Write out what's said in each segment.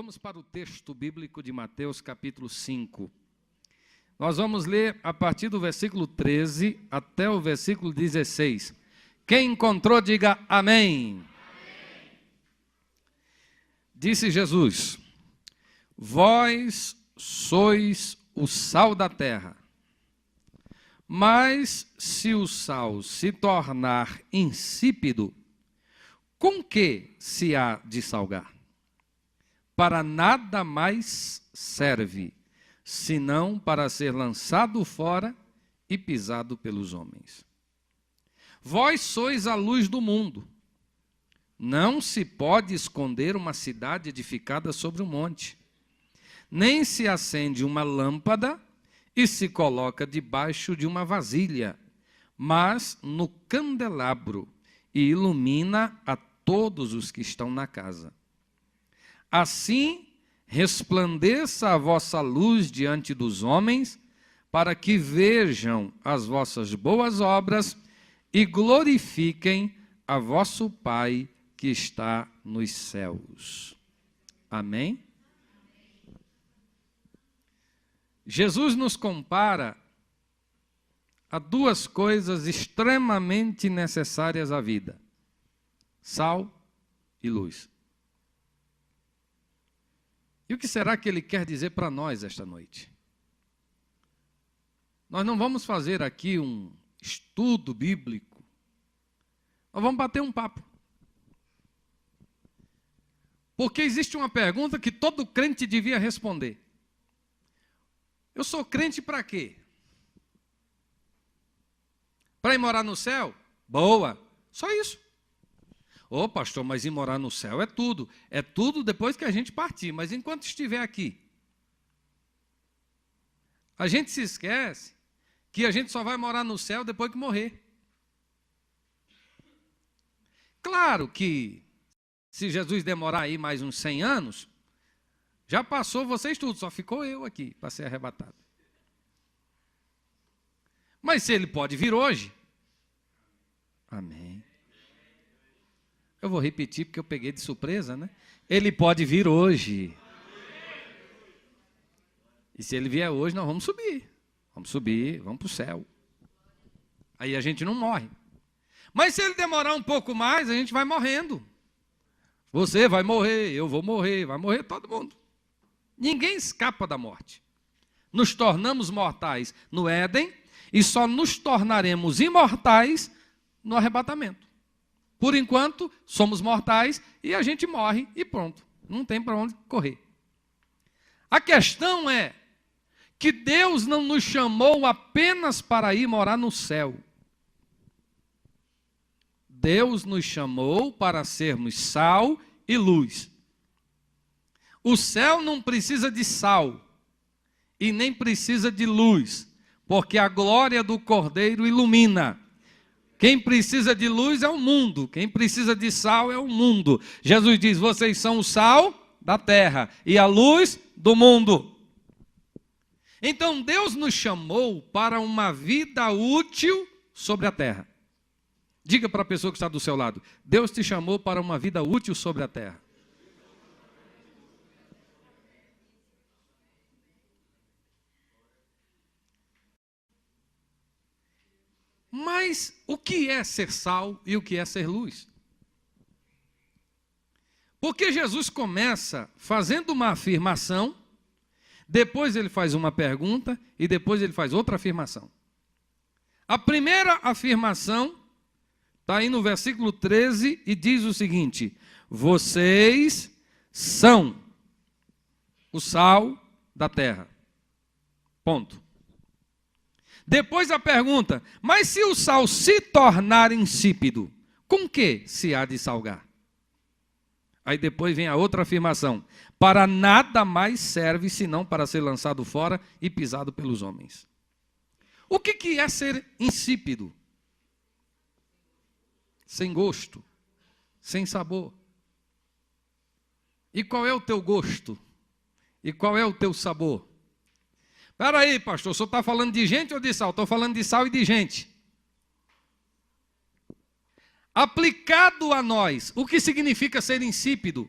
Vamos para o texto bíblico de Mateus, capítulo 5. Nós vamos ler a partir do versículo 13 até o versículo 16. Quem encontrou, diga amém. Amém. Disse Jesus: Vós sois o sal da terra. Mas se o sal se tornar insípido, com que se há de salgar? Para nada mais serve, senão para ser lançado fora e pisado pelos homens. Vós sois a luz do mundo. Não se pode esconder uma cidade edificada sobre um monte. Nem se acende uma lâmpada e se coloca debaixo de uma vasilha, mas no candelabro, e ilumina a todos os que estão na casa. Assim resplandeça a vossa luz diante dos homens, para que vejam as vossas boas obras e glorifiquem a vosso Pai que está nos céus. Amém? Jesus nos compara a duas coisas extremamente necessárias à vida: sal e luz. E o que será que ele quer dizer para nós esta noite? Nós não vamos fazer aqui um estudo bíblico. Nós vamos bater um papo. Porque existe uma pergunta que todo crente devia responder. Eu sou crente para quê? Para ir morar no céu? Boa. Só isso. Ô pastor, mas ir morar no céu é tudo. É tudo depois que a gente partir. Mas enquanto estiver aqui, a gente se esquece que a gente só vai morar no céu depois que morrer. Claro que se Jesus demorar aí mais uns 100 anos, já passou vocês tudo, só ficou eu aqui para ser arrebatado. Mas se ele pode vir hoje, amém. Eu vou repetir porque eu peguei de surpresa, né? Ele pode vir hoje. E se ele vier hoje, nós vamos subir. Vamos subir, vamos para o céu. Aí a gente não morre. Mas se ele demorar um pouco mais, a gente vai morrendo. Você vai morrer, eu vou morrer, vai morrer todo mundo. Ninguém escapa da morte. Nos tornamos mortais no Éden e só nos tornaremos imortais no arrebatamento. Por enquanto, somos mortais e a gente morre e pronto. Não tem para onde correr. A questão é que Deus não nos chamou apenas para ir morar no céu. Deus nos chamou para sermos sal e luz. O céu não precisa de sal e nem precisa de luz, porque a glória do Cordeiro ilumina. Quem precisa de luz é o mundo, quem precisa de sal é o mundo. Jesus diz: vocês são o sal da terra e a luz do mundo. Então Deus nos chamou para uma vida útil sobre a terra. Diga para a pessoa que está do seu lado: Deus te chamou para uma vida útil sobre a terra. Mas o que é ser sal e o que é ser luz? Porque Jesus começa fazendo uma afirmação, depois ele faz uma pergunta e depois ele faz outra afirmação. A primeira afirmação está aí no versículo 13 e diz o seguinte: vocês são o sal da terra. Ponto. Depois a pergunta: mas se o sal se tornar insípido, com que se há de salgar? Aí depois vem a outra afirmação: para nada mais serve senão para ser lançado fora e pisado pelos homens. O que é ser insípido? Sem gosto, sem sabor. E qual é o teu gosto? E qual é o teu sabor? Espera aí, pastor, o senhor está falando de gente ou de sal? Estou falando de sal e de gente. Aplicado a nós, o que significa ser insípido?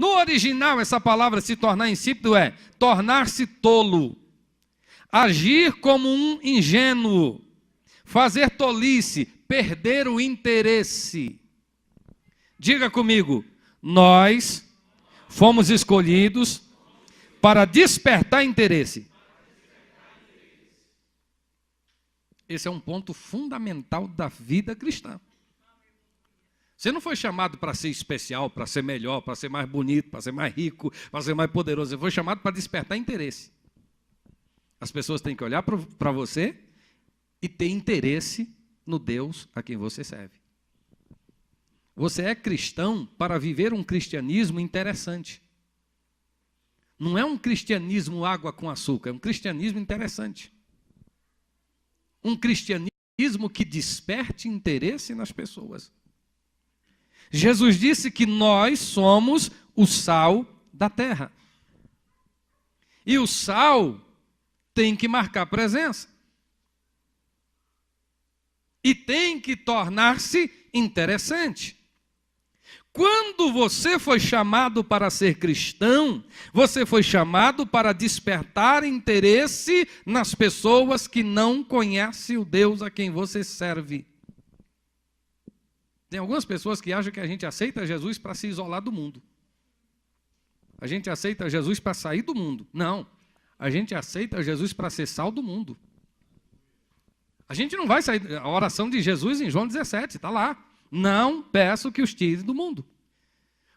No original, essa palavra se tornar insípido é tornar-se tolo, agir como um ingênuo, fazer tolice, perder o interesse. Diga comigo, nós fomos escolhidos para despertar interesse. Esse é um ponto fundamental da vida cristã. Você não foi chamado para ser especial, para ser melhor, para ser mais bonito, para ser mais rico, para ser mais poderoso. Você foi chamado para despertar interesse. As pessoas têm que olhar para você e ter interesse no Deus a quem você serve. Você é cristão para viver um cristianismo interessante. Não é um cristianismo água com açúcar, é um cristianismo interessante. Um cristianismo que desperte interesse nas pessoas. Jesus disse que nós somos o sal da terra. E o sal tem que marcar presença. E tem que tornar-se interessante. Quando você foi chamado para ser cristão, você foi chamado para despertar interesse nas pessoas que não conhecem o Deus a quem você serve. Tem algumas pessoas que acham que a gente aceita Jesus para se isolar do mundo. A gente aceita Jesus para sair do mundo. Não, a gente aceita Jesus para ser sal do mundo. A gente não vai sair, a oração de Jesus em João 17, está lá. Não peço que os tire do mundo.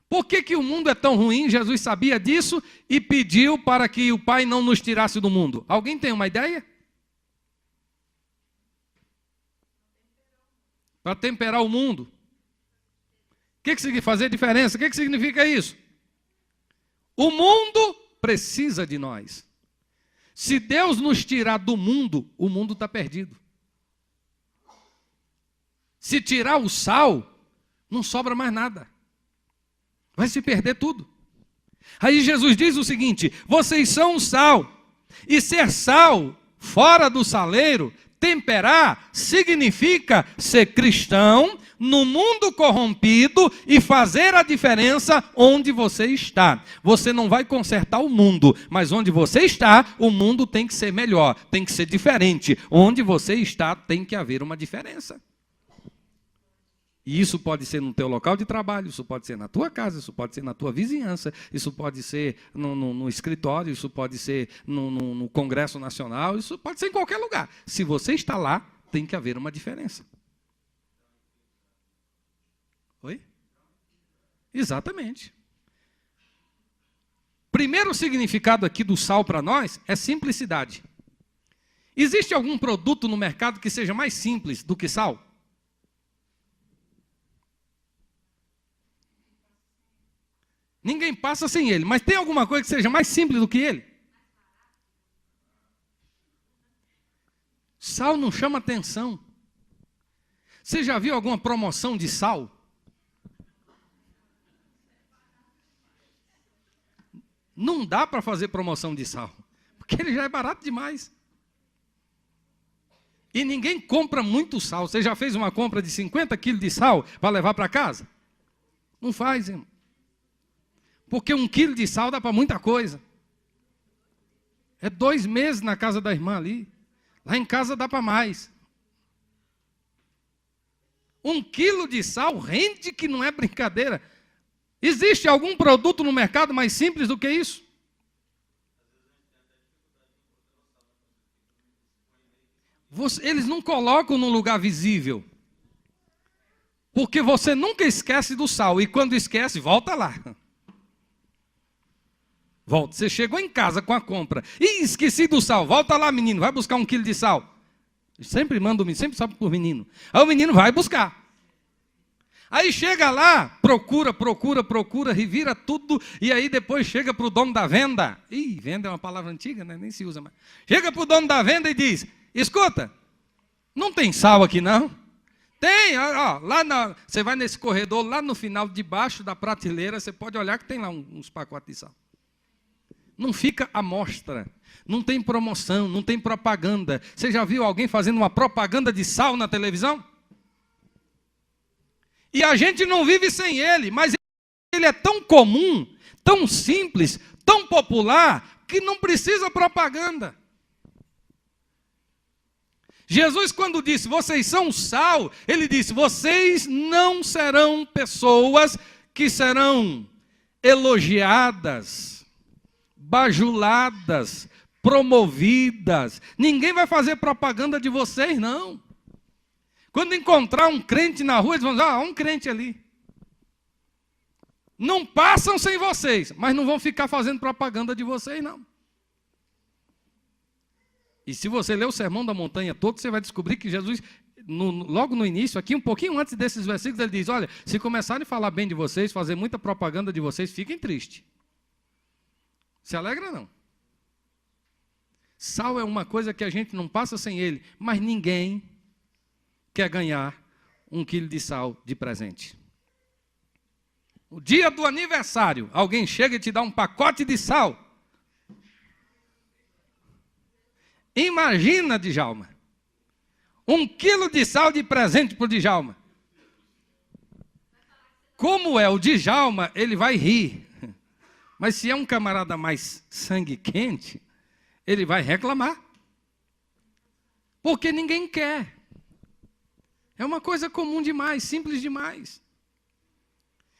Por que o mundo é tão ruim? Jesus sabia disso e pediu para que o Pai não nos tirasse do mundo. Alguém tem uma ideia? Para temperar o mundo. O que significa fazer diferença? O que significa isso? O mundo precisa de nós. Se Deus nos tirar do mundo, o mundo está perdido. Se tirar o sal, não sobra mais nada. Vai se perder tudo. Aí Jesus diz o seguinte: vocês são o sal. E ser sal, fora do saleiro, temperar, significa ser cristão no mundo corrompido e fazer a diferença onde você está. Você não vai consertar o mundo, mas onde você está, o mundo tem que ser melhor, tem que ser diferente. Onde você está, tem que haver uma diferença. E isso pode ser no teu local de trabalho, isso pode ser na tua casa, isso pode ser na tua vizinhança, isso pode ser no escritório, isso pode ser no Congresso Nacional, isso pode ser em qualquer lugar. Se você está lá, tem que haver uma diferença. Oi? Exatamente. Primeiro significado aqui do sal para nós é simplicidade. Existe algum produto no mercado que seja mais simples do que sal? Ninguém passa sem ele, mas tem alguma coisa que seja mais simples do que ele? Sal não chama atenção. Você já viu alguma promoção de sal? Não dá para fazer promoção de sal, porque ele já é barato demais. E ninguém compra muito sal. Você já fez uma compra de 50 quilos de sal para levar para casa? Não faz, irmão. Porque 1 quilo de sal dá para muita coisa. É 2 meses na casa da irmã ali. Lá em casa dá para mais. 1 quilo de sal rende que não é brincadeira. Existe algum produto no mercado mais simples do que isso? Eles não colocam num lugar visível. Porque você nunca esquece do sal. E quando esquece, volta lá. Volta. Você chegou em casa com a compra. Ih, esqueci do sal. Volta lá, menino. Vai buscar 1 quilo de sal. Sempre sobe por menino. Aí o menino vai buscar. Aí chega lá, procura, revira tudo. E aí depois chega para o dono da venda. Ih, venda é uma palavra antiga, né? Nem se usa mais. Chega para o dono da venda e diz: escuta, não tem sal aqui não? Tem, ó, você vai nesse corredor, lá no final, debaixo da prateleira, você pode olhar que tem lá uns pacotes de sal. Não fica à mostra, não tem promoção, não tem propaganda. Você já viu alguém fazendo uma propaganda de sal na televisão? E a gente não vive sem ele, mas ele é tão comum, tão simples, tão popular, que não precisa propaganda. Jesus, quando disse, vocês são sal, ele disse, vocês não serão pessoas que serão elogiadas, bajuladas, promovidas. Ninguém vai fazer propaganda de vocês, não. Quando encontrar um crente na rua, eles vão dizer, há um crente ali. Não passam sem vocês, mas não vão ficar fazendo propaganda de vocês, não. E se você ler o Sermão da Montanha todo, você vai descobrir que Jesus, logo no início, aqui um pouquinho antes desses versículos, ele diz, olha, se começarem a falar bem de vocês, fazer muita propaganda de vocês, fiquem tristes. Se alegra não. Sal é uma coisa que a gente não passa sem ele, mas ninguém quer ganhar 1 quilo de sal de presente. O dia do aniversário, alguém chega e te dá um pacote de sal. Imagina, Djalma, 1 quilo de sal de presente para o Djalma. Como é o Djalma, ele vai rir. Mas se é um camarada mais sangue quente, ele vai reclamar. Porque ninguém quer. É uma coisa comum demais, simples demais.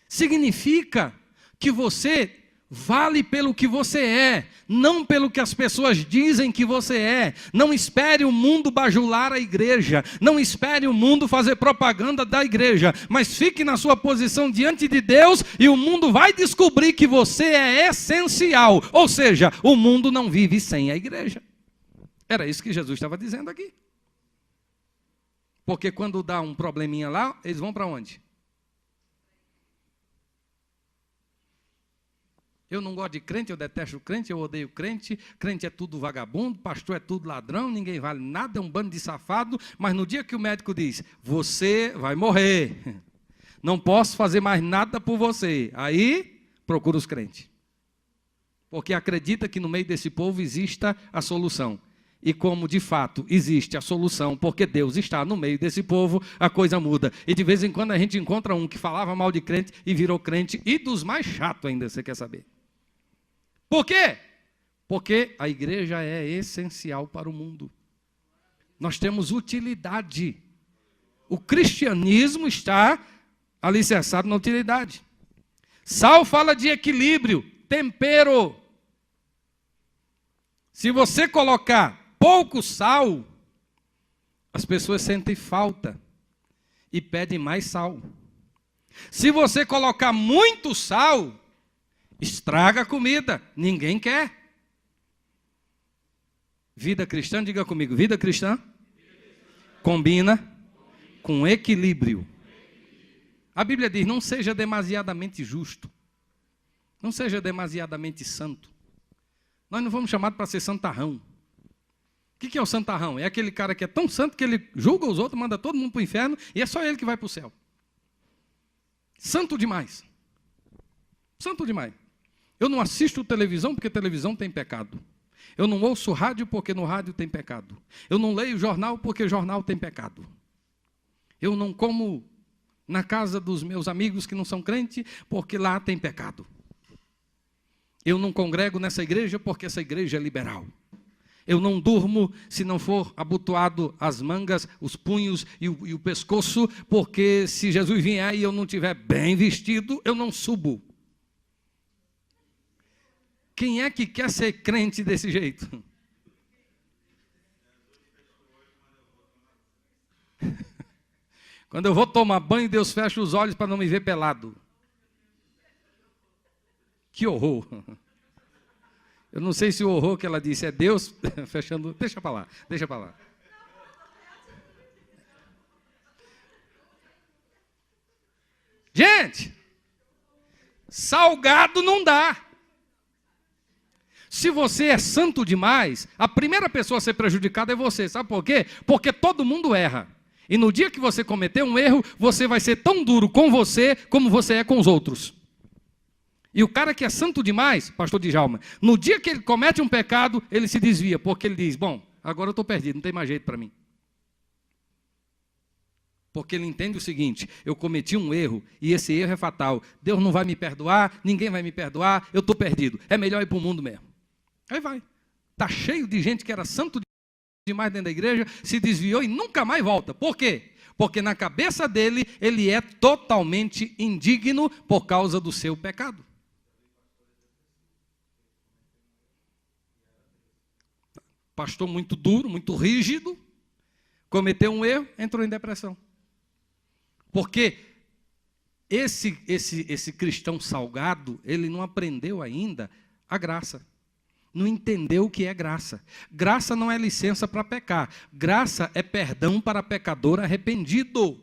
Significa que você vale pelo que você é, não pelo que as pessoas dizem que você é. Não espere o mundo bajular a igreja, não espere o mundo fazer propaganda da igreja, mas fique na sua posição diante de Deus e o mundo vai descobrir que você é essencial. Ou seja, o mundo não vive sem a igreja. Era isso que Jesus estava dizendo aqui. Porque quando dá um probleminha lá, eles vão para onde? Eu não gosto de crente, eu detesto crente, eu odeio crente, crente é tudo vagabundo, pastor é tudo ladrão, ninguém vale nada, é um bando de safado, mas no dia que o médico diz, você vai morrer, não posso fazer mais nada por você, aí procura os crentes, porque acredita que no meio desse povo exista a solução, e como de fato existe a solução, porque Deus está no meio desse povo, a coisa muda, e de vez em quando a gente encontra um que falava mal de crente e virou crente, e dos mais chatos ainda, você quer saber. Por quê? Porque a igreja é essencial para o mundo. Nós temos utilidade. O cristianismo está alicerçado na utilidade. Sal fala de equilíbrio, tempero. Se você colocar pouco sal, as pessoas sentem falta e pedem mais sal. Se você colocar muito sal, estraga a comida, ninguém quer. Vida cristã, diga comigo, vida cristã combina com equilíbrio. A Bíblia diz, não seja demasiadamente justo, não seja demasiadamente santo. Nós não fomos chamados para ser santarrão. O que é o santarrão? É aquele cara que é tão santo que ele julga os outros, manda todo mundo para o inferno e é só ele que vai para o céu. Santo demais. Santo demais. Eu não assisto televisão porque televisão tem pecado. Eu não ouço rádio porque no rádio tem pecado. Eu não leio jornal porque jornal tem pecado. Eu não como na casa dos meus amigos que não são crentes porque lá tem pecado. Eu não congrego nessa igreja porque essa igreja é liberal. Eu não durmo se não for abotoado as mangas, os punhos e o pescoço, porque se Jesus vier e eu não estiver bem vestido, eu não subo. Quem é que quer ser crente desse jeito? Quando eu vou tomar banho, Deus fecha os olhos para não me ver pelado. Que horror. Eu não sei se o horror que ela disse é Deus fechando... Deixa para lá, deixa para lá. Gente, salgado não dá. Se você é santo demais, a primeira pessoa a ser prejudicada é você. Sabe por quê? Porque todo mundo erra. E no dia que você cometer um erro, você vai ser tão duro com você como você é com os outros. E o cara que é santo demais, pastor Djalma, no dia que ele comete um pecado, ele se desvia, porque ele diz, bom, agora eu estou perdido, não tem mais jeito para mim. Porque ele entende o seguinte: eu cometi um erro e esse erro é fatal. Deus não vai me perdoar, ninguém vai me perdoar, eu estou perdido. É melhor ir para o mundo mesmo. Aí vai. Está cheio de gente que era santo demais dentro da igreja, se desviou e nunca mais volta. Por quê? Porque na cabeça dele, ele é totalmente indigno por causa do seu pecado. Pastor muito duro, muito rígido, cometeu um erro, entrou em depressão. Porque esse cristão salgado, ele não aprendeu ainda a graça. Não entendeu o que é graça. Graça não é licença para pecar. Graça é perdão para pecador arrependido.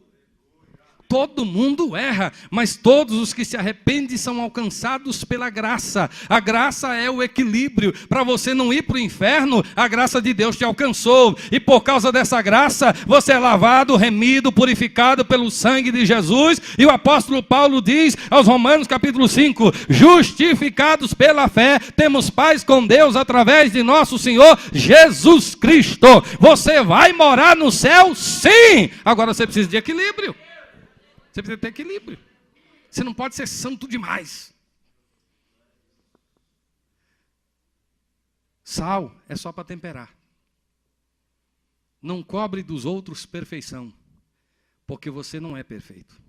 Todo mundo erra, mas todos os que se arrependem são alcançados pela graça. A graça é o equilíbrio. Para você não ir para o inferno, a graça de Deus te alcançou. E por causa dessa graça, você é lavado, remido, purificado pelo sangue de Jesus. E o apóstolo Paulo diz aos Romanos capítulo 5, justificados pela fé, temos paz com Deus através de nosso Senhor Jesus Cristo. Você vai morar no céu? Sim! Agora você precisa de equilíbrio. Você precisa ter equilíbrio. Você não pode ser santo demais. Sal é só para temperar. Não cobre dos outros perfeição, porque você não é perfeito.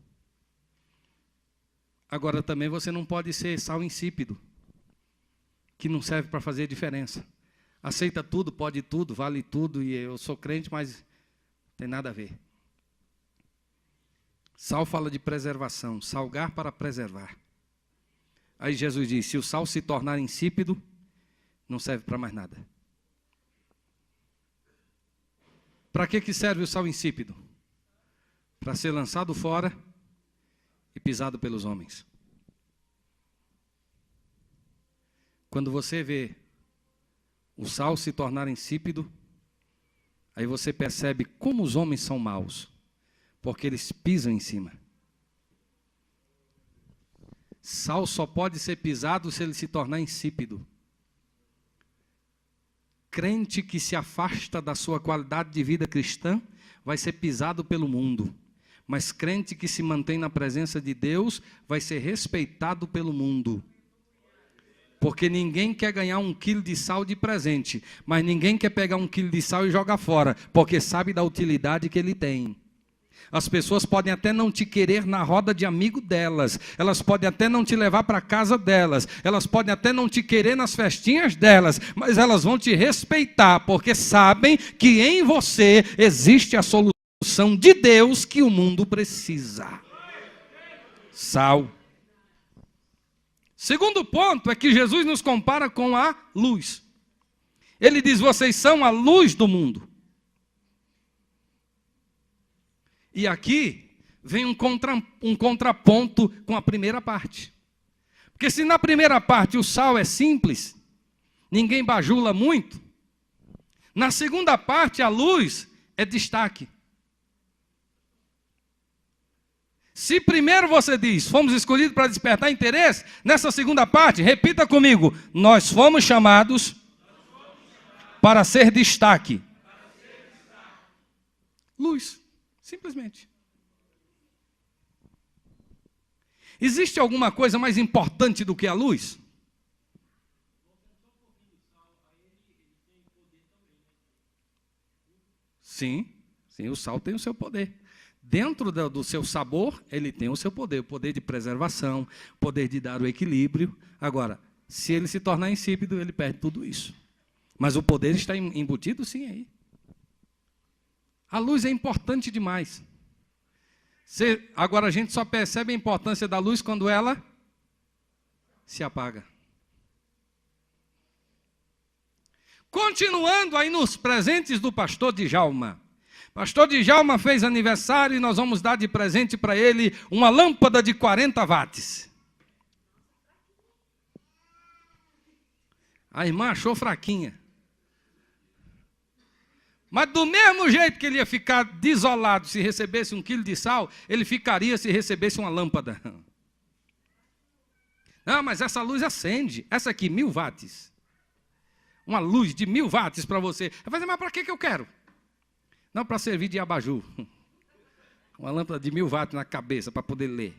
Agora também você não pode ser sal insípido, que não serve para fazer diferença. Aceita tudo, pode tudo, vale tudo, e eu sou crente, mas não tem nada a ver. Sal fala de preservação, salgar para preservar. Aí Jesus diz, se o sal se tornar insípido, não serve para mais nada. Para que serve o sal insípido? Para ser lançado fora e pisado pelos homens. Quando você vê o sal se tornar insípido, aí você percebe como os homens são maus. Porque eles pisam em cima. Sal só pode ser pisado se ele se tornar insípido. Crente que se afasta da sua qualidade de vida cristã vai ser pisado pelo mundo. Mas crente que se mantém na presença de Deus vai ser respeitado pelo mundo. Porque ninguém quer ganhar 1 quilo de sal de presente, mas ninguém quer pegar 1 quilo de sal e jogar fora, porque sabe da utilidade que ele tem. As pessoas podem até não te querer na roda de amigo delas, elas podem até não te levar para a casa delas, elas podem até não te querer nas festinhas delas, mas elas vão te respeitar, porque sabem que em você existe a solução de Deus que o mundo precisa. Sal. Segundo ponto é que Jesus nos compara com a luz. Ele diz, vocês são a luz do mundo. E aqui vem um contraponto com a primeira parte. Porque se na primeira parte o sal é simples, ninguém bajula muito, na segunda parte a luz é destaque. Se primeiro você diz, fomos escolhidos para despertar interesse, nessa segunda parte, repita comigo, nós fomos chamados para ser destaque. Luz. Simplesmente. Existe alguma coisa mais importante do que a luz? Sim, o sal tem o seu poder. Dentro do seu sabor, ele tem o seu poder. O poder de preservação, o poder de dar o equilíbrio. Agora, se ele se tornar insípido, ele perde tudo isso. Mas o poder está embutido sim aí. A luz é importante demais. Agora a gente só percebe a importância da luz quando ela se apaga. Continuando aí nos presentes do pastor Djalma. Pastor Djalma fez aniversário e nós vamos dar de presente para ele uma lâmpada de 40 watts. A irmã achou fraquinha. Mas do mesmo jeito que ele ia ficar desolado se recebesse 1 quilo de sal, ele ficaria se recebesse uma lâmpada. Não, mas essa luz acende. Essa aqui, 1000 watts. Uma luz de 1000 watts para você. Vai dizer, mas para que eu quero? Não, para servir de abajur. Uma lâmpada de 1000 watts na cabeça para poder ler.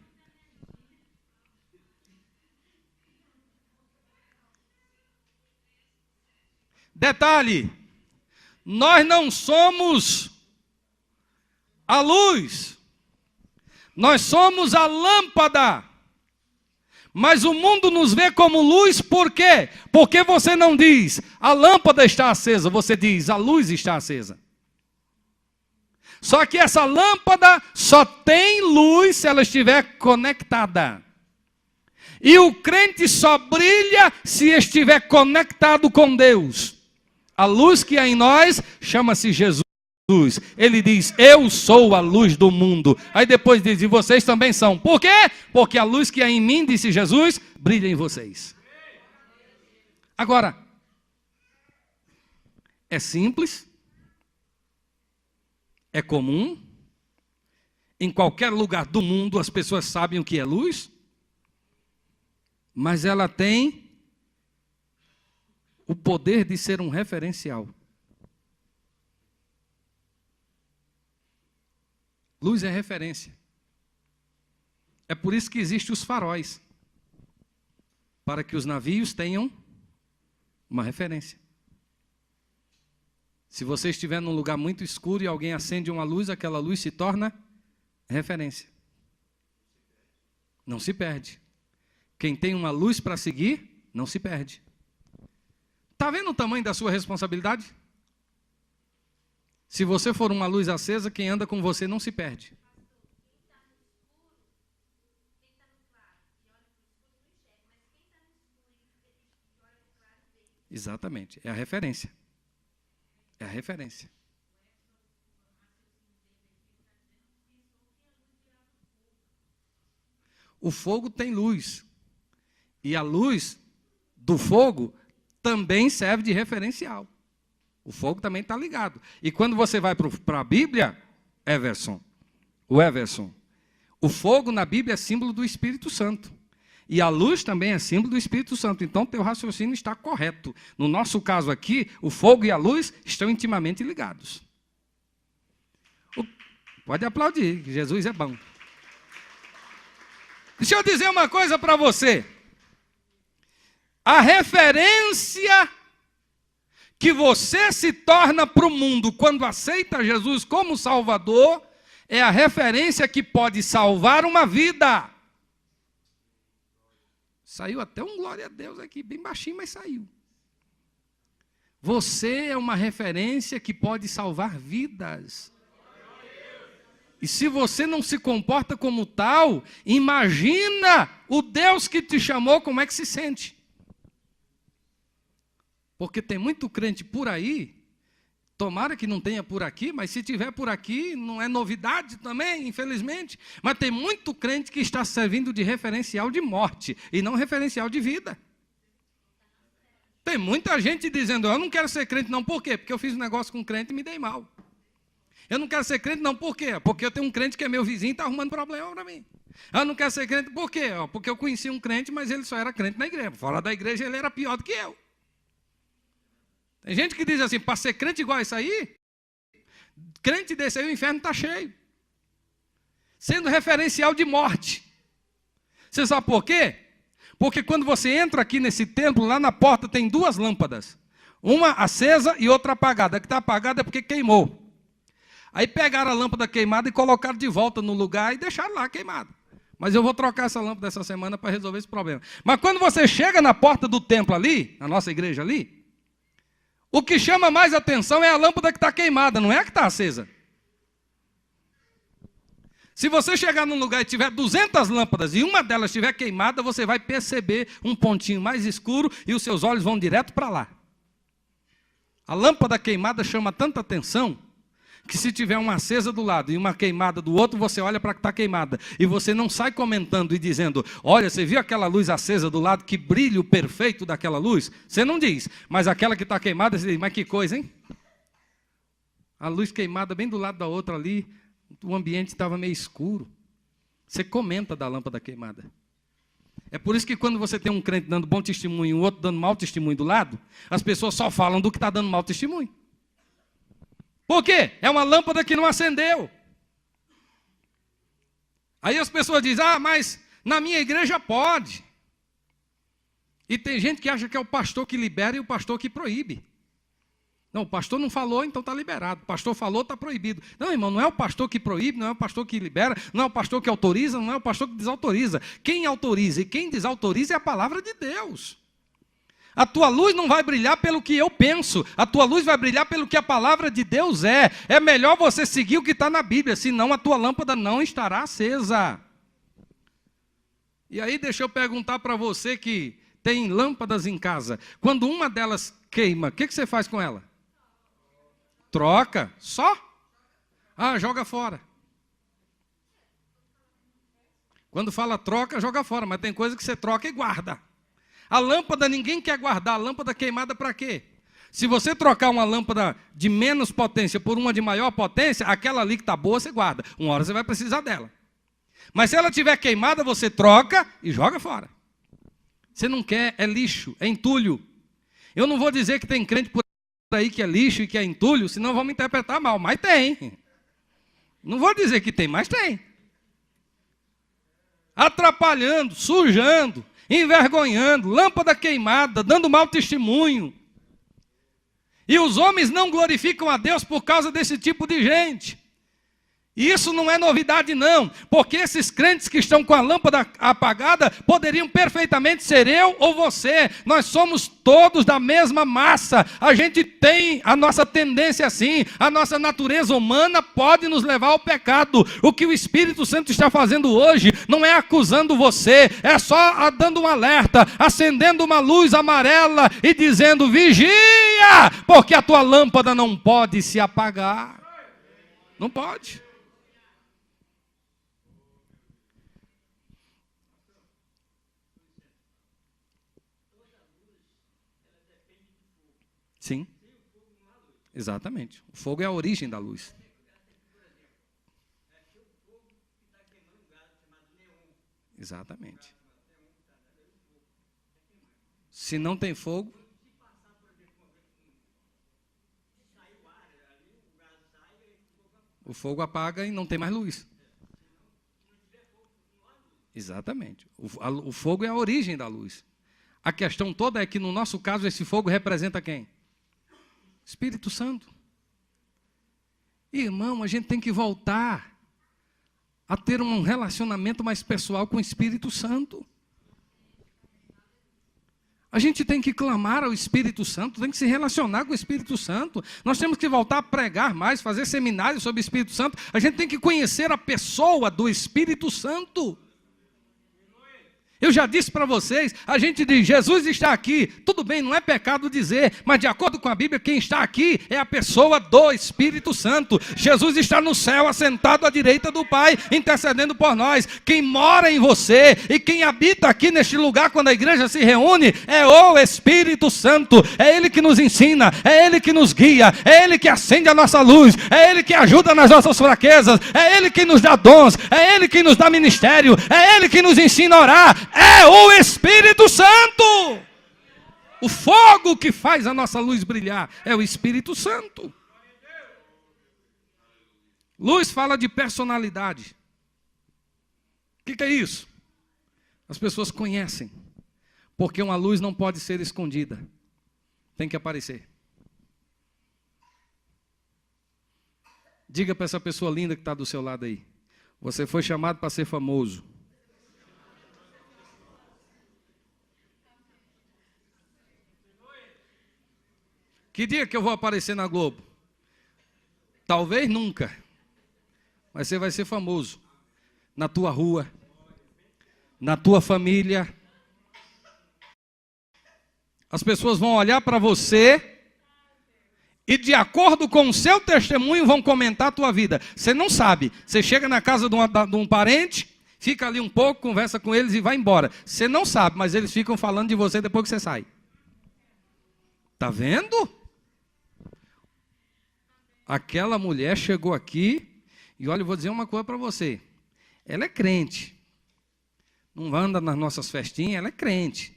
Detalhe, nós não somos a luz, nós somos a lâmpada. Mas o mundo nos vê como luz, por quê? Porque você não diz, a lâmpada está acesa, você diz, a luz está acesa. Só que essa lâmpada só tem luz se ela estiver conectada. E o crente só brilha se estiver conectado com Deus. A luz que há em nós chama-se Jesus. Ele diz, eu sou a luz do mundo. Aí depois diz, e vocês também são. Por quê? Porque a luz que há em mim, disse Jesus, brilha em vocês. Agora, é simples, é comum, em qualquer lugar do mundo as pessoas sabem o que é luz, mas ela tem o poder de ser um referencial. Luz é referência. É por isso que existem os faróis, para que os navios tenham uma referência. Se você estiver num lugar muito escuro e alguém acende uma luz, aquela luz se torna referência. Não se perde. Quem tem uma luz para seguir, não se perde. Está vendo o tamanho da sua responsabilidade? Se você for uma luz acesa, quem anda com você não se perde. Exatamente, é a referência. É a referência. O fogo tem luz. E a luz do fogo também serve de referencial. O fogo também está ligado. E quando você vai para a Bíblia, Everson, o fogo na Bíblia é símbolo do Espírito Santo. E a luz também é símbolo do Espírito Santo. Então, teu raciocínio está correto. No nosso caso aqui, o fogo e a luz estão intimamente ligados. Pode aplaudir, que Jesus é bom. Deixa eu dizer uma coisa para você. A referência que você se torna para o mundo quando aceita Jesus como Salvador é a referência que pode salvar uma vida. Saiu até um glória a Deus aqui, bem baixinho, mas saiu. Você é uma referência que pode salvar vidas. E se você não se comporta como tal, imagina o Deus que te chamou, como é que se sente. Porque tem muito crente por aí, tomara que não tenha por aqui, mas se tiver por aqui, não é novidade também, infelizmente. Mas tem muito crente que está servindo de referencial de morte e não referencial de vida. Tem muita gente dizendo, eu não quero ser crente não, por quê? Porque eu fiz um negócio com um crente e me dei mal. Eu não quero ser crente não, por quê? Porque eu tenho um crente que é meu vizinho e está arrumando problema para mim. Eu não quero ser crente, por quê? Porque eu conheci um crente, mas ele só era crente na igreja. Fora da igreja ele era pior do que eu. Tem gente que diz assim, para ser crente igual a isso aí, crente desse aí o inferno está cheio. Sendo referencial de morte. Você sabe por quê? Porque quando você entra aqui nesse templo, lá na porta tem duas lâmpadas. Uma acesa e outra apagada. A que está apagada é porque queimou. Aí pegaram a lâmpada queimada e colocaram de volta no lugar e deixaram lá queimada. Mas eu vou trocar essa lâmpada essa semana para resolver esse problema. Mas quando você chega na porta do templo ali, na nossa igreja ali, o que chama mais atenção é a lâmpada que está queimada, não é a que está acesa. Se você chegar num lugar e tiver 200 lâmpadas e uma delas estiver queimada, você vai perceber um pontinho mais escuro e os seus olhos vão direto para lá. A lâmpada queimada chama tanta atenção que se tiver uma acesa do lado e uma queimada do outro, você olha para a que está queimada. E você não sai comentando e dizendo, olha, você viu aquela luz acesa do lado, que brilho perfeito daquela luz? Você não diz, mas aquela que está queimada, você diz, mas que coisa, hein? A luz queimada bem do lado da outra ali, o ambiente estava meio escuro. Você comenta da lâmpada queimada. É por isso que quando você tem um crente dando bom testemunho e um outro dando mau testemunho do lado, as pessoas só falam do que está dando mau testemunho. Por quê? É uma lâmpada que não acendeu. Aí as pessoas dizem, ah, mas na minha igreja pode. E tem gente que acha que é o pastor que libera e o pastor que proíbe. Não, o pastor não falou, então está liberado. O pastor falou, está proibido. Não, irmão, não é o pastor que proíbe, não é o pastor que libera, não é o pastor que autoriza, não é o pastor que desautoriza. Quem autoriza e quem desautoriza é a palavra de Deus. A tua luz não vai brilhar pelo que eu penso, a tua luz vai brilhar pelo que a palavra de Deus é. É melhor você seguir o que está na Bíblia, senão a tua lâmpada não estará acesa. E aí deixa eu perguntar para você que tem lâmpadas em casa. Quando uma delas queima, o que você faz com ela? Troca, só? Ah, joga fora. Quando fala troca, joga fora, mas tem coisa que você troca e guarda. A lâmpada ninguém quer guardar, a lâmpada queimada para quê? Se você trocar uma lâmpada de menos potência por uma de maior potência, aquela ali que está boa você guarda. Uma hora você vai precisar dela. Mas se ela estiver queimada, você troca e joga fora. Você não quer, é lixo, é entulho. Eu não vou dizer que tem crente por aí que é lixo e que é entulho, senão vão me interpretar mal, mas tem. Não vou dizer que tem, mas tem. Atrapalhando, sujando, envergonhando, lâmpada queimada, dando mau testemunho. E os homens não glorificam a Deus por causa desse tipo de gente. E isso não é novidade não, porque esses crentes que estão com a lâmpada apagada poderiam perfeitamente ser eu ou você. Nós somos todos da mesma massa, a gente tem a nossa tendência assim, a nossa natureza humana pode nos levar ao pecado. O que o Espírito Santo está fazendo hoje não é acusando você, é só dando um alerta, acendendo uma luz amarela e dizendo: vigia, porque a tua lâmpada não pode se apagar. Não pode. Sim, exatamente. O fogo é a origem da luz. Exatamente. Se não tem fogo, o fogo apaga e não tem mais luz. Exatamente. O fogo é a origem da luz. A questão toda é que, no nosso caso, esse fogo representa quem? Espírito Santo. Irmão, a gente tem que voltar a ter um relacionamento mais pessoal com o Espírito Santo. A gente tem que clamar ao Espírito Santo, tem que se relacionar com o Espírito Santo. Nós temos que voltar a pregar mais, fazer seminários sobre o Espírito Santo. A gente tem que conhecer a pessoa do Espírito Santo. Eu já disse para vocês, a gente diz, Jesus está aqui, tudo bem, não é pecado dizer, mas de acordo com a Bíblia, quem está aqui é a pessoa do Espírito Santo. Jesus está no céu, assentado à direita do Pai, intercedendo por nós. Quem mora em você e quem habita aqui neste lugar, quando a igreja se reúne, é o Espírito Santo. É Ele que nos ensina, é Ele que nos guia, é Ele que acende a nossa luz, é Ele que ajuda nas nossas fraquezas, é Ele que nos dá dons, é Ele que nos dá ministério, é Ele que nos ensina a orar. É o Espírito Santo. O fogo que faz a nossa luz brilhar é o Espírito Santo. Luz fala de personalidade. O que é isso? As pessoas conhecem, porque uma luz não pode ser escondida, tem que aparecer. Diga para essa pessoa linda que está do seu lado aí: você foi chamado para ser famoso. Que dia que eu vou aparecer na Globo? Talvez nunca. Mas você vai ser famoso. Na tua rua. Na tua família. As pessoas vão olhar para você e, de acordo com o seu testemunho, vão comentar a tua vida. Você não sabe. Você chega na casa de um parente, fica ali um pouco, conversa com eles e vai embora. Você não sabe, mas eles ficam falando de você depois que você sai. Está vendo? Aquela mulher chegou aqui e, olha, eu vou dizer uma coisa para você. Ela é crente. Não anda nas nossas festinhas, ela é crente.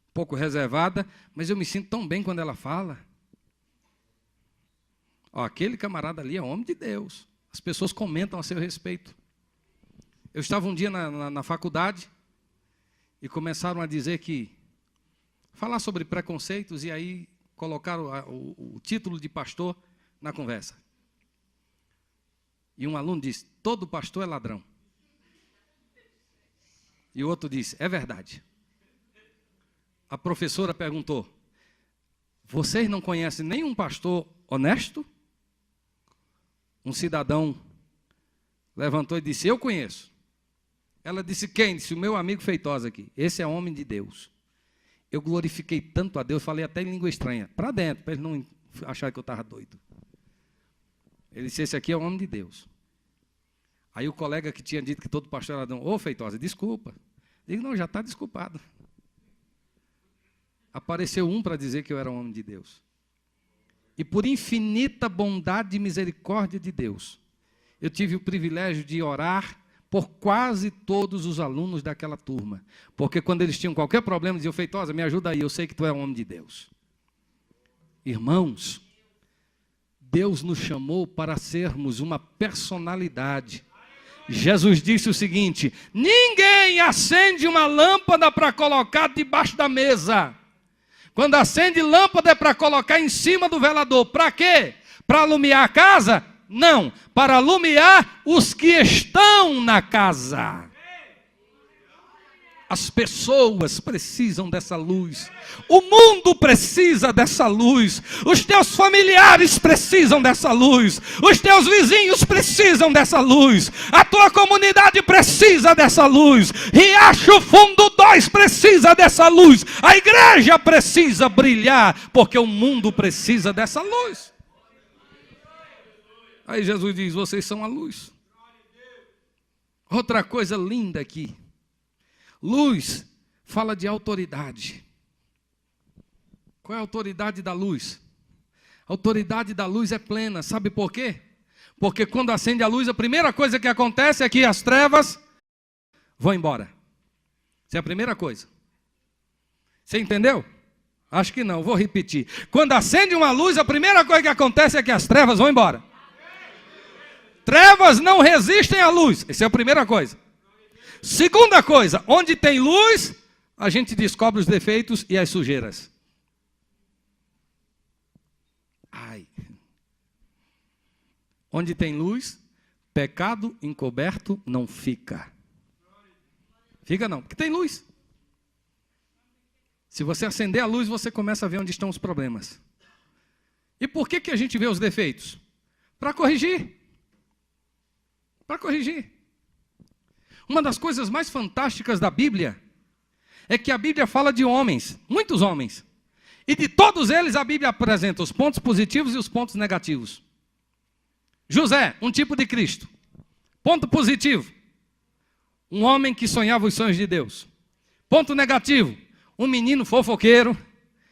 Um pouco reservada, mas eu me sinto tão bem quando ela fala. Ó, aquele camarada ali é homem de Deus. As pessoas comentam a seu respeito. Eu estava um dia na faculdade e começaram a dizer falar sobre preconceitos, e aí colocaram o título de pastor na conversa. E um aluno disse: todo pastor é ladrão. E o outro disse: é verdade. A professora perguntou: vocês não conhecem nenhum pastor honesto? Um cidadão levantou e disse: eu conheço. Ela disse: quem? Disse: o meu amigo Feitosa aqui. Esse é homem de Deus. Eu glorifiquei tanto a Deus, falei até em língua estranha, para dentro, para eles não acharem que eu estava doido. Ele disse: esse aqui é o homem de Deus. Aí o colega que tinha dito que todo pastor era ladrão: ô Feitosa, desculpa. Digo: não, já está desculpado. Apareceu um para dizer que eu era um homem de Deus. E por infinita bondade e misericórdia de Deus, eu tive o privilégio de orar por quase todos os alunos daquela turma. Porque quando eles tinham qualquer problema, diziam: Feitosa, me ajuda aí, eu sei que tu é um homem de Deus. Irmãos, Deus nos chamou para sermos uma personalidade. Jesus disse o seguinte: ninguém acende uma lâmpada para colocar debaixo da mesa. Quando acende lâmpada é para colocar em cima do velador. Para quê? Para alumiar a casa? Não, para alumiar os que estão na casa. As pessoas precisam dessa luz. O mundo precisa dessa luz. Os teus familiares precisam dessa luz. Os teus vizinhos precisam dessa luz. A tua comunidade precisa dessa luz. Riacho Fundo 2 precisa dessa luz. A igreja precisa brilhar, porque o mundo precisa dessa luz. Aí Jesus diz: vocês são a luz. Outra coisa linda aqui. Luz fala de autoridade. Qual é a autoridade da luz? A autoridade da luz é plena. Sabe por quê? Porque quando acende a luz, a primeira coisa que acontece é que as trevas vão embora. Essa é a primeira coisa. Você entendeu? Acho que não, vou repetir. Quando acende uma luz, a primeira coisa que acontece é que as trevas vão embora. Trevas não resistem à luz. Essa é a primeira coisa. Segunda coisa, onde tem luz, a gente descobre os defeitos e as sujeiras. Ai. Onde tem luz, pecado encoberto não fica. Fica não, porque tem luz. Se você acender a luz, você começa a ver onde estão os problemas. E por que a gente vê os defeitos? Para corrigir. Para corrigir. Uma das coisas mais fantásticas da Bíblia é que a Bíblia fala de homens, muitos homens. E de todos eles a Bíblia apresenta os pontos positivos e os pontos negativos. José, um tipo de Cristo. Ponto positivo: um homem que sonhava os sonhos de Deus. Ponto negativo: um menino fofoqueiro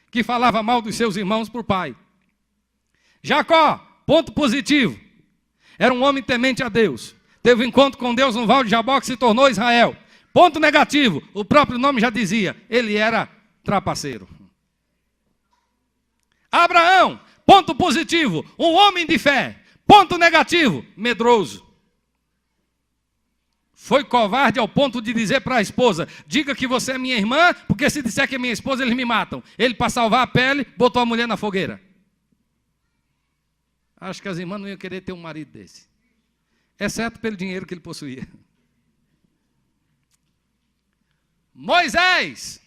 que falava mal dos seus irmãos para o pai. Jacó, ponto positivo: era um homem temente a Deus. Teve um encontro com Deus no Val de Jabó, que se tornou Israel. Ponto negativo: o próprio nome já dizia, ele era trapaceiro. Abraão, ponto positivo: um homem de fé. Ponto negativo: medroso. Foi covarde ao ponto de dizer para a esposa: diga que você é minha irmã, porque se disser que é minha esposa, eles me matam. Ele, para salvar a pele, botou a mulher na fogueira. Acho que as irmãs não iam querer ter um marido desse, exceto pelo dinheiro que ele possuía. Moisés,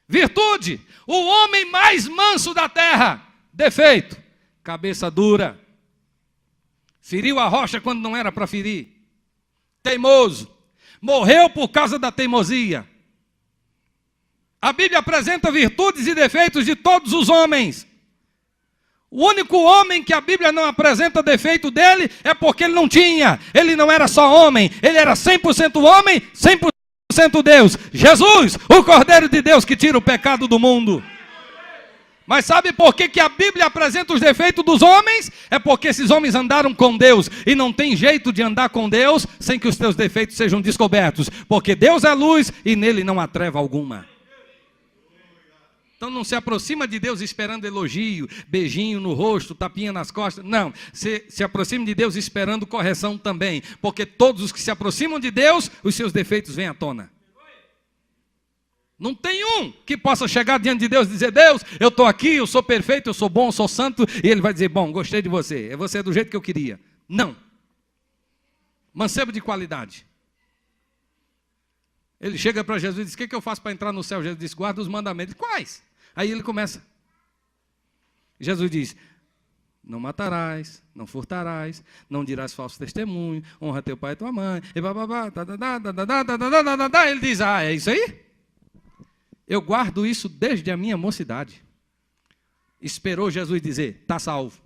virtude: o homem mais manso da terra. Defeito: cabeça dura. Feriu a rocha quando não era para ferir. Teimoso: morreu por causa da teimosia. A Bíblia apresenta virtudes e defeitos de todos os homens. O único homem que a Bíblia não apresenta defeito dele é porque ele não tinha. Ele não era só homem, ele era 100% homem, 100% Deus. Jesus, o Cordeiro de Deus que tira o pecado do mundo. Mas sabe por que a Bíblia apresenta os defeitos dos homens? É porque esses homens andaram com Deus. E não tem jeito de andar com Deus sem que os teus defeitos sejam descobertos. Porque Deus é luz e nele não há treva alguma. Então não se aproxima de Deus esperando elogio, beijinho no rosto, tapinha nas costas. Não, se aproxima de Deus esperando correção também. Porque todos os que se aproximam de Deus, os seus defeitos vêm à tona. Não tem um que possa chegar diante de Deus e dizer: Deus, eu estou aqui, eu sou perfeito, eu sou bom, eu sou santo. E ele vai dizer: bom, gostei de você, você é do jeito que eu queria. Não. Mancebo de qualidade. Ele chega para Jesus e diz: o que eu faço para entrar no céu? Jesus diz: guarda os mandamentos. Quais? Aí ele começa. Jesus diz: não matarás, não furtarás, não dirás falso testemunho, honra teu pai e tua mãe. E ele diz: ah, é isso aí? Eu guardo isso desde a minha mocidade. Esperou Jesus dizer: está salvo.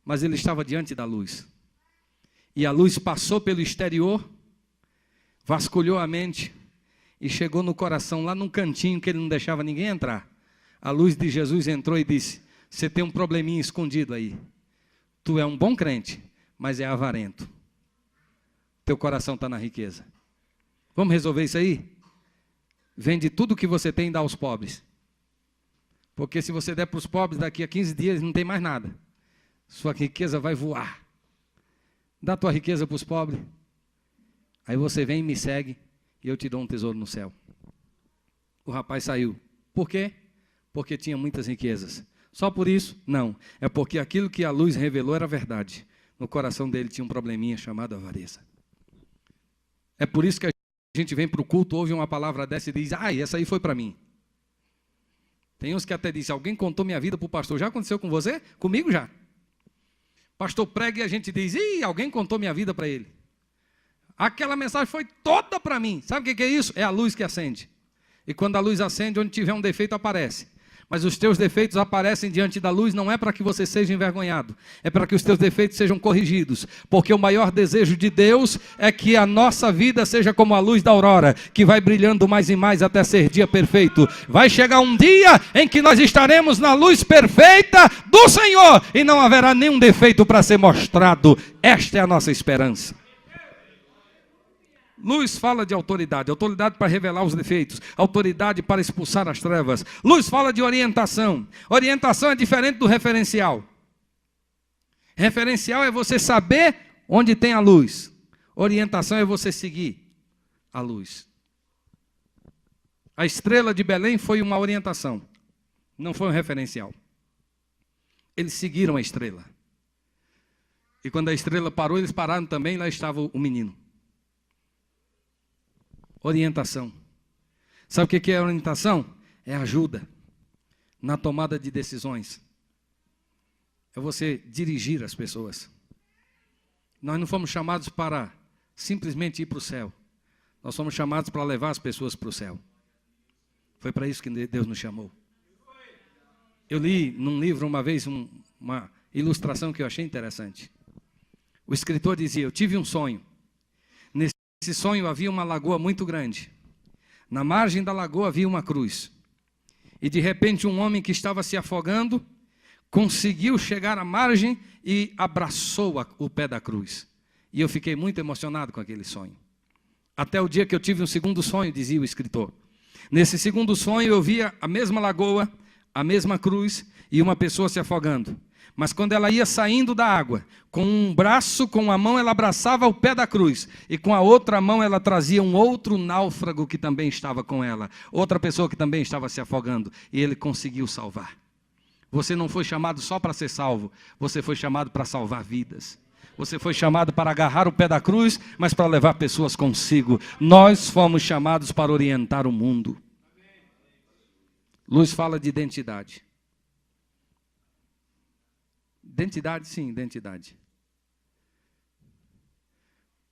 Mas ele estava diante da luz. E a luz passou pelo exterior, vasculhou a mente e chegou no coração, lá num cantinho que ele não deixava ninguém entrar. A luz de Jesus entrou e disse: você tem um probleminha escondido aí. Tu é um bom crente, mas é avarento. Teu coração está na riqueza. Vamos resolver isso aí? Vende tudo que você tem e dá aos pobres. Porque se você der para os pobres, daqui a 15 dias não tem mais nada. Sua riqueza vai voar. Dá tua riqueza para os pobres. Aí você vem e me segue e eu te dou um tesouro no céu. O rapaz saiu. Por quê? Porque tinha muitas riquezas. Só por isso? Não. É porque aquilo que a luz revelou era verdade. No coração dele tinha um probleminha chamado avareza. É por isso que a gente vem para o culto, ouve uma palavra dessa e diz: ah, essa aí foi para mim. Tem uns que até dizem: alguém contou minha vida para o pastor. Já aconteceu com você? Comigo já. Pastor prega e a gente diz: ih, alguém contou minha vida para ele. Aquela mensagem foi toda para mim. Sabe o que é isso? É a luz que acende. E quando a luz acende, onde tiver um defeito aparece. Mas os teus defeitos aparecem diante da luz, não é para que você seja envergonhado, é para que os teus defeitos sejam corrigidos, porque o maior desejo de Deus é que a nossa vida seja como a luz da aurora, que vai brilhando mais e mais até ser dia perfeito. Vai chegar um dia em que nós estaremos na luz perfeita do Senhor, e não haverá nenhum defeito para ser mostrado. Esta é a nossa esperança. Luz fala de autoridade, autoridade para revelar os defeitos, autoridade para expulsar as trevas. Luz fala de orientação. Orientação é diferente do referencial. Referencial é você saber onde tem a luz. Orientação é você seguir a luz. A estrela de Belém foi uma orientação, não foi um referencial. Eles seguiram a estrela. E quando a estrela parou, eles pararam também, lá estava o menino. Orientação. Sabe o que é orientação? É ajuda na tomada de decisões. É você dirigir as pessoas. Nós não fomos chamados para simplesmente ir para o céu. Nós fomos chamados para levar as pessoas para o céu. Foi para isso que Deus nos chamou. Eu li num livro uma vez uma ilustração que eu achei interessante. O escritor dizia: eu tive um sonho. Nesse sonho havia uma lagoa muito grande. Na margem da lagoa havia uma cruz. E de repente um homem que estava se afogando conseguiu chegar à margem e abraçou o pé da cruz. E eu fiquei muito emocionado com aquele sonho. Até o dia que eu tive um segundo sonho, dizia o escritor. Nesse segundo sonho eu via a mesma lagoa, a mesma cruz e uma pessoa se afogando. Mas quando ela ia saindo da água, com um braço, com uma mão ela abraçava o pé da cruz, e com a outra mão ela trazia um outro náufrago que também estava com ela, outra pessoa que também estava se afogando, e ele conseguiu salvar. Você não foi chamado só para ser salvo, você foi chamado para salvar vidas. Você foi chamado para agarrar o pé da cruz, mas para levar pessoas consigo. Nós fomos chamados para orientar o mundo. Luz fala de identidade. Identidade, sim, identidade.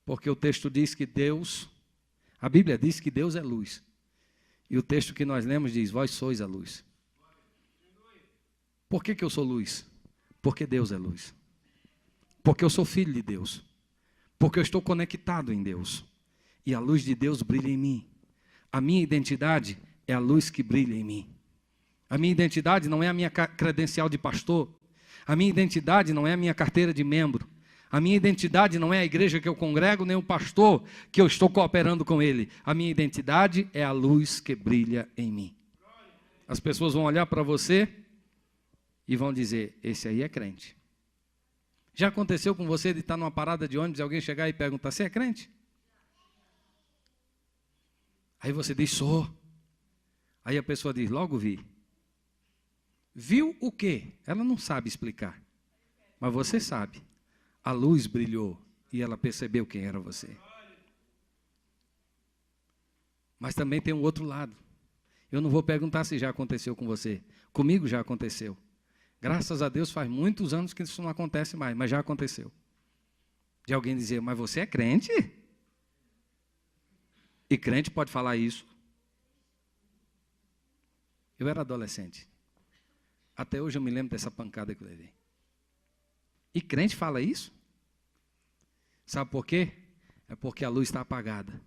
Porque o texto diz que Deus, a Bíblia diz que Deus é luz. E o texto que nós lemos diz: vós sois a luz. Por que eu sou luz? Porque Deus é luz. Porque eu sou filho de Deus. Porque eu estou conectado em Deus. E a luz de Deus brilha em mim. A minha identidade é a luz que brilha em mim. A minha identidade não é a minha credencial de pastor. A minha identidade não é a minha carteira de membro. A minha identidade não é a igreja que eu congrego, nem o pastor que eu estou cooperando com ele. A minha identidade é a luz que brilha em mim. As pessoas vão olhar para você e vão dizer, esse aí é crente. Já aconteceu com você de estar numa parada de ônibus e alguém chegar e perguntar, você é crente? Aí você diz, sou. Aí a pessoa diz, logo vi. Viu o quê? Ela não sabe explicar. Mas você sabe. A luz brilhou e ela percebeu quem era você. Mas também tem um outro lado. Eu não vou perguntar se já aconteceu com você. Comigo já aconteceu. Graças a Deus faz muitos anos que isso não acontece mais, mas já aconteceu. De alguém dizer, mas você é crente? E crente pode falar isso. Eu era adolescente. Até hoje eu me lembro dessa pancada que eu levei. E crente fala isso? Sabe por quê? É porque a luz está apagada.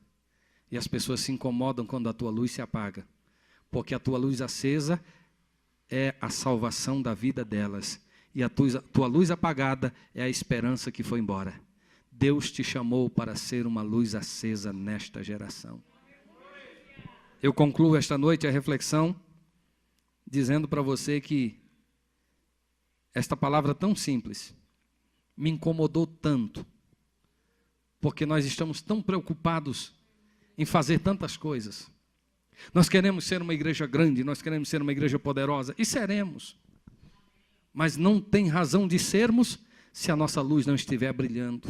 E as pessoas se incomodam quando a tua luz se apaga. Porque a tua luz acesa é a salvação da vida delas. E a tua luz apagada é a esperança que foi embora. Deus te chamou para ser uma luz acesa nesta geração. Eu concluo esta noite a reflexão dizendo para você que esta palavra tão simples me incomodou tanto, porque nós estamos tão preocupados em fazer tantas coisas. Nós queremos ser uma igreja grande, nós queremos ser uma igreja poderosa, e seremos. Mas não tem razão de sermos se a nossa luz não estiver brilhando.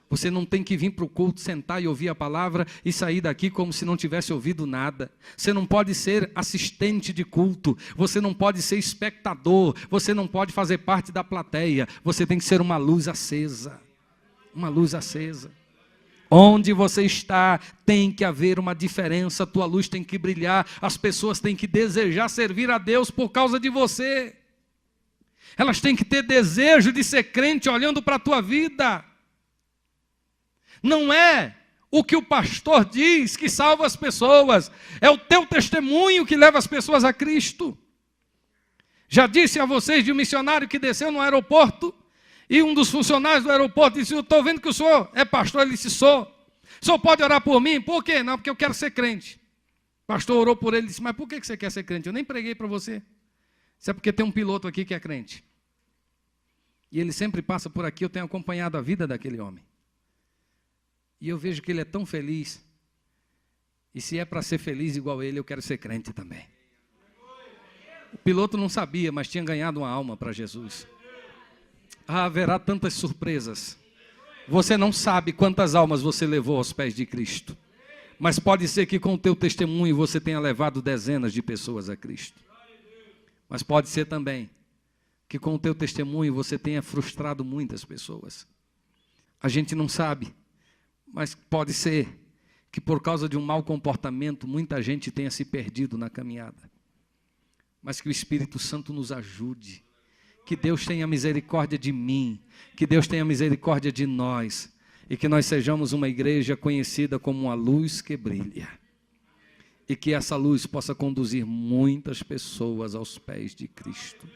Você não tem que vir para o culto, sentar e ouvir a palavra e sair daqui como se não tivesse ouvido nada. Você não pode ser assistente de culto, você não pode ser espectador, você não pode fazer parte da plateia. Você tem que ser uma luz acesa. Uma luz acesa. Onde você está, tem que haver uma diferença, a tua luz tem que brilhar, as pessoas têm que desejar servir a Deus por causa de você. Elas têm que ter desejo de ser crente olhando para a tua vida. Não é o que o pastor diz que salva as pessoas, é o teu testemunho que leva as pessoas a Cristo. Já disse a vocês de um missionário que desceu no aeroporto, e um dos funcionários do aeroporto disse, eu estou vendo que o senhor é pastor. Ele disse, sou. O senhor pode orar por mim? Por quê? Não, porque eu quero ser crente. O pastor orou por ele e disse, mas por que você quer ser crente? Eu nem preguei para você. Isso é porque tem um piloto aqui que é crente. E ele sempre passa por aqui, eu tenho acompanhado a vida daquele homem. E eu vejo que ele é tão feliz. E se é para ser feliz igual ele, eu quero ser crente também. O piloto não sabia, mas tinha ganhado uma alma para Jesus. Haverá tantas surpresas. Você não sabe quantas almas você levou aos pés de Cristo. Mas pode ser que com o teu testemunho você tenha levado dezenas de pessoas a Cristo. Mas pode ser também que com o teu testemunho você tenha frustrado muitas pessoas. A gente não sabe. Mas pode ser que por causa de um mau comportamento, muita gente tenha se perdido na caminhada. Mas que o Espírito Santo nos ajude. Que Deus tenha misericórdia de mim. Que Deus tenha misericórdia de nós. E que nós sejamos uma igreja conhecida como uma luz que brilha. E que essa luz possa conduzir muitas pessoas aos pés de Cristo.